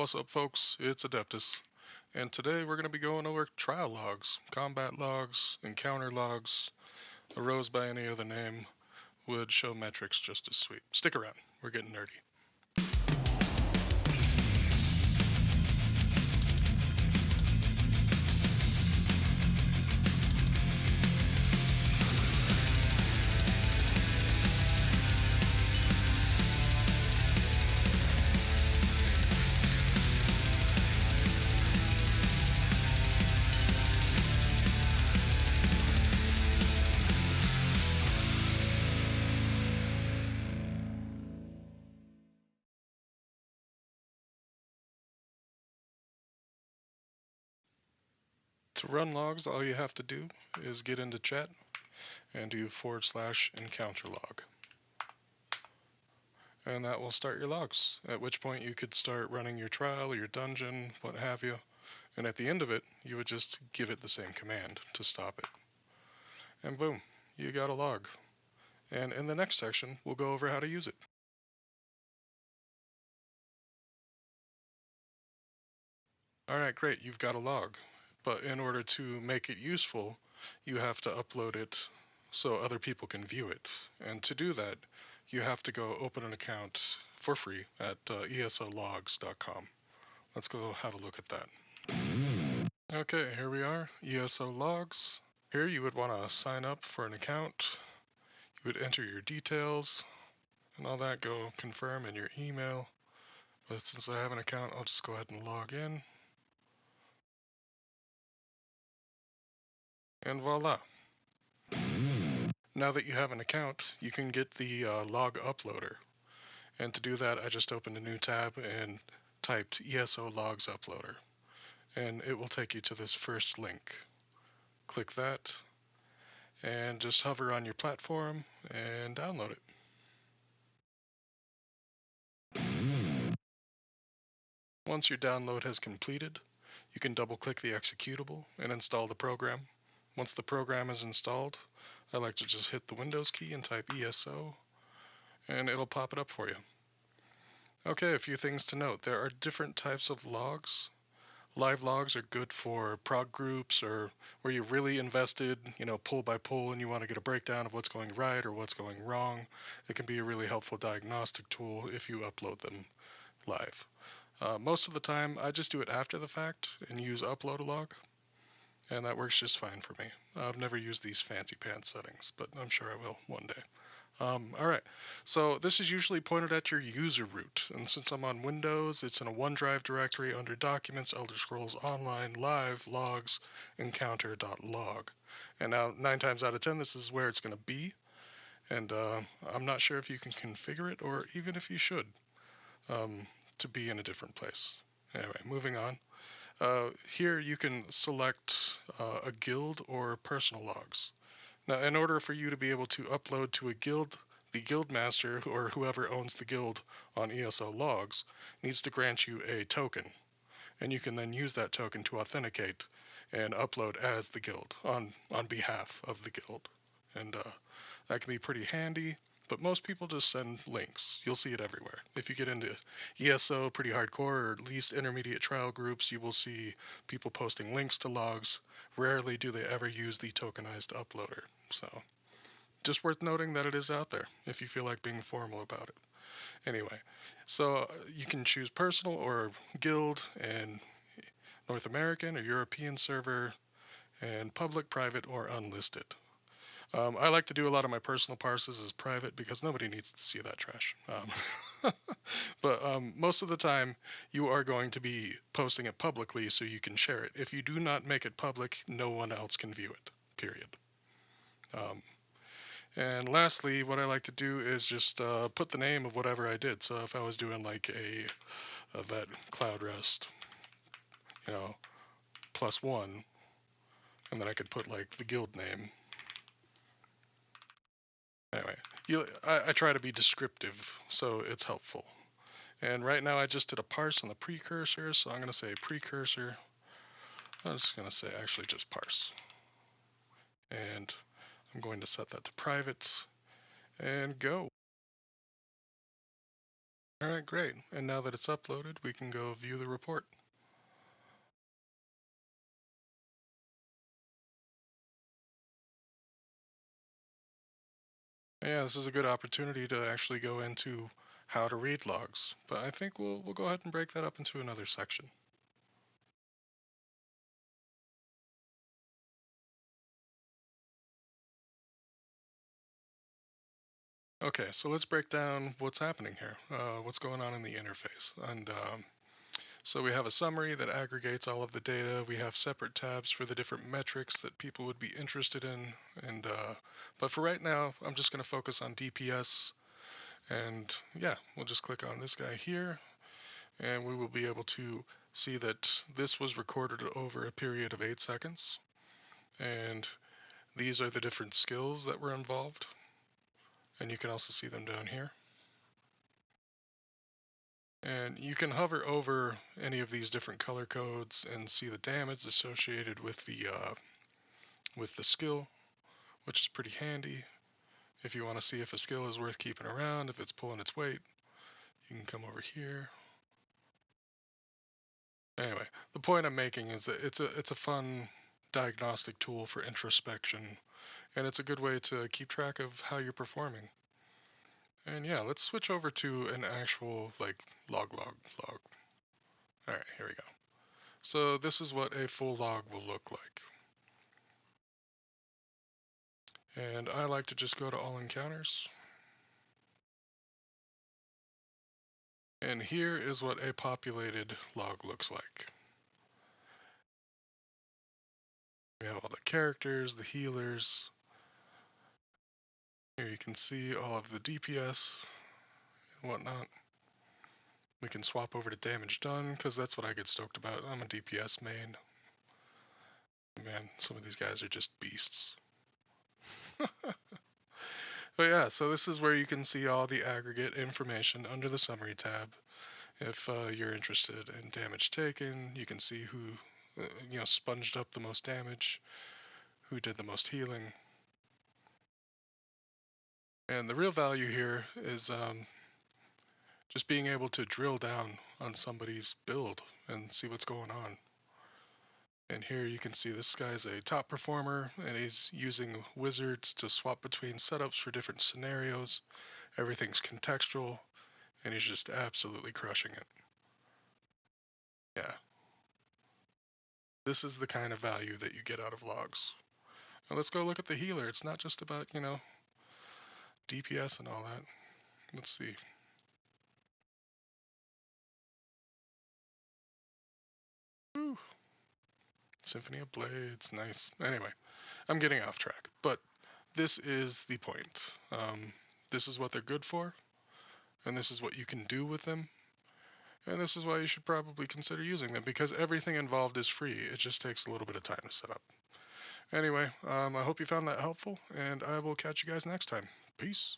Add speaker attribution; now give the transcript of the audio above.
Speaker 1: What's up, folks? It's Adeptus, and today we're going to be going over trial logs, combat logs, encounter logs, a rose by any other name, would show metrics just as sweet. Stick around, we're getting nerdy. To run logs, all you have to do is get into chat and do /encounter log. And that will start your logs, at which point you could start running your trial, your dungeon, what have you. And at the end of it, you would just give it the same command to stop it. And boom, you got a log. And in the next section, we'll go over how to use it. Alright, great, you've got a log. But in order to make it useful, you have to upload it so other people can view it. And to do that, you have to go open an account for free at esologs.com. Let's go have a look at that. Okay, here we are, ESO logs. Here you would want to sign up for an account. You would enter your details and all that, go confirm in your email. But since I have an account, I'll just go ahead and log in. And voila. Now that you have an account, you can get the log uploader. And to do that, I just opened a new tab and typed ESO logs uploader. And it will take you to this first link. Click that and just hover on your platform and download it. Once your download has completed, you can double click the executable and install the program. Once the program is installed, I like to just hit the Windows key and type ESO, and it'll pop it up for you. Okay, a few things to note. There are different types of logs. Live logs are good for prog groups or where you're really invested, pull by pull, and you want to get a breakdown of what's going right or what's going wrong. It can be a really helpful diagnostic tool if you upload them live. Most of the time, I just do it after the fact and use upload a log, and that works just fine for me. I've never used these fancy pants settings, but I'm sure I will one day. Alright, so this is usually pointed at your user root, and since I'm on Windows, it's in a OneDrive directory under Documents, Elder Scrolls Online, Live, Logs, Encounter.log. And now, 9 times out of 10, this is where it's going to be, and I'm not sure if you can configure it, or even if you should, to be in a different place. Anyway, moving on. Here you can select a guild or personal logs. Now, in order for you to be able to upload to a guild, the guild master or whoever owns the guild on ESO logs needs to grant you a token. And you can then use that token to authenticate and upload as the guild on behalf of the guild. And that can be pretty handy, but most people just send links. You'll see it everywhere. If you get into ESO pretty hardcore, or at least intermediate trial groups, you will see people posting links to logs. Rarely do they ever use the tokenized uploader. So, just worth noting that it is out there if you feel like being formal about it. Anyway, so you can choose personal or guild and North American or European server and public, private, or unlisted. I like to do a lot of my personal parses as private because nobody needs to see that trash. But most of the time, you are going to be posting it publicly so you can share it. If you do not make it public, no one else can view it, period. And lastly, what I like to do is just put the name of whatever I did. So if I was doing like a vet cloud rest, +1, and then I could put like the guild name. Anyway, I try to be descriptive, so it's helpful. And right now I just did a parse on the precursor, so I'm going to say precursor. I'm just going to say actually just parse. And I'm going to set that to private and go. Alright, great. And now that it's uploaded, we can go view the report. Yeah, this is a good opportunity to actually go into how to read logs, but I think we'll go ahead and break that up into another section. Okay, so let's break down what's happening here, what's going on in the interface. And so we have a summary that aggregates all of the data. We have separate tabs for the different metrics that people would be interested in. And but for right now, I'm just going to focus on DPS. And yeah, we'll just click on this guy here, and we will be able to see that this was recorded over a period of 8 seconds. And these are the different skills that were involved. And you can also see them down here. And you can hover over any of these different color codes and see the damage associated with the skill, which is pretty handy. If you want to see if a skill is worth keeping around, if it's pulling its weight, you can come over here. Anyway, the point I'm making is that it's a fun diagnostic tool for introspection, and it's a good way to keep track of how you're performing. And yeah, let's switch over to an actual like log. All right, here we go. So this is what a full log will look like. And I like to just go to all encounters. And here is what a populated log looks like. We have all the characters, the healers. Here you can see all of the DPS and whatnot. We can swap over to damage done, because that's what I get stoked about. I'm a DPS main. Man, some of these guys are just beasts. But yeah, so this is where you can see all the aggregate information under the summary tab. If you're interested in damage taken, you can see who sponged up the most damage, who did the most healing. And the real value here is just being able to drill down on somebody's build and see what's going on. And here you can see this guy's a top performer, and he's using wizards to swap between setups for different scenarios. Everything's contextual, and he's just absolutely crushing it. Yeah. This is the kind of value that you get out of logs. Now let's go look at the healer. It's not just about, DPS and all that. Let's see. Woo. Symphony of Blades, nice. Anyway, I'm getting off track, but this is the point. This is what they're good for, and this is what you can do with them, and this is why you should probably consider using them, because everything involved is free. It just takes a little bit of time to set up. Anyway, I hope you found that helpful, and I will catch you guys next time. Peace.